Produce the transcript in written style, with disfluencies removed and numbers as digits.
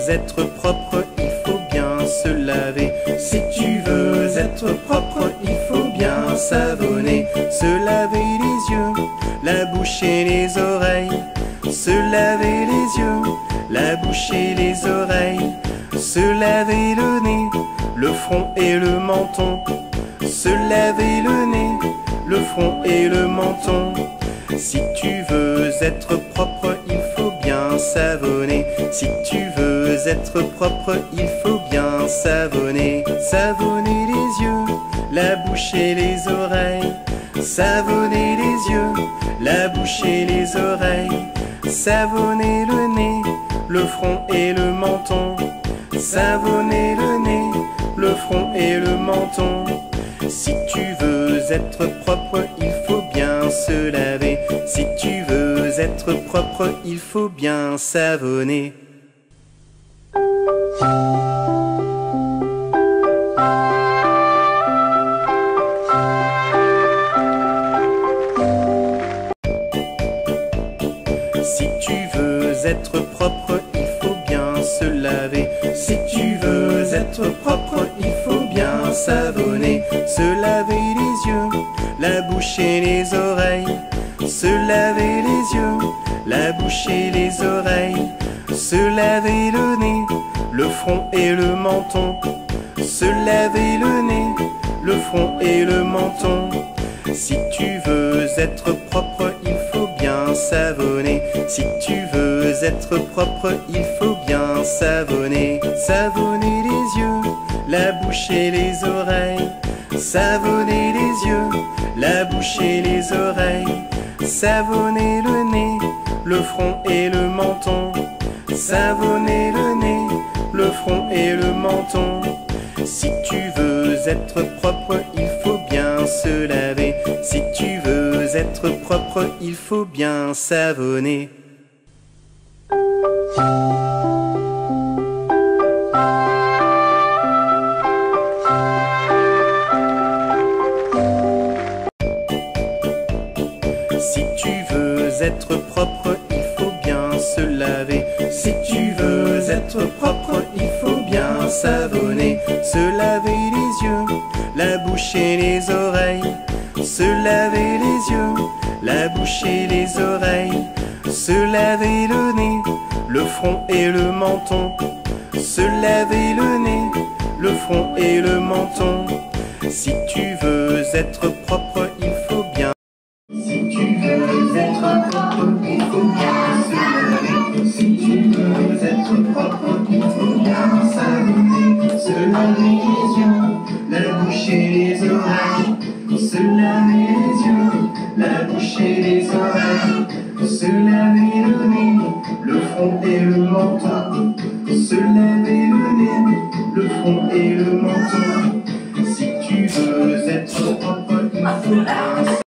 être propre, il faut bien se laver. Si tu veux être propre, il faut bien savonner. Se laver les yeux, la bouche et les oreilles. Se laver les yeux, la bouche et les oreilles. Se laver le nez, le front et le menton. Se laver le nez, le front et le menton. Si tu veux être propre, il faut bien savonner. Si tu veux être propre, il faut bien savonner. Savonner les yeux, la bouche et les oreilles. Savonner les yeux, la bouche et les oreilles. Savonner le nez, le front et le menton. Savonner le nez, le front et le menton. Si tu veux être propre, il faut bien se laver. Si tu veux être propre, il faut bien savonner. Si tu veux être propre, il faut bien se laver. Si tu veux être propre, il faut bien savonner. Se laver les yeux, la bouche et les oreilles. Se laver les yeux, la bouche et les oreilles. Se laver le nez, le front et le menton. Se laver le nez, le front et le menton. Si tu veux être propre, il faut bien savonner. Si tu veux être propre, il faut bien savonner. Savonner les yeux, la bouche et les oreilles. Savonner les yeux, la bouche et les oreilles. Savonner le nez, le front et le menton. Savonner le nez, le front et le menton. Si tu veux être propre, il faut bien se laver. Si tu veux être propre, il faut bien savonner. Si tu veux être propre, il faut bien se laver. Si tu veux être propre, il faut bien savonner. Se laver les yeux, la bouche et les oreilles. Se laver les yeux, la bouche et les oreilles. Se laver le nez, le front et le menton. Se laver le nez, le front et le menton. Si tu veux être propre, il faut bien. Si tu veux être propre, il faut bien se laver. Si tu veux être propre, il faut bien savonner. Se laver les yeux, la bouche et les oreilles. Se laver les yeux, la bouche et les oreilles. Se laver le nez, le front et le menton. Se laver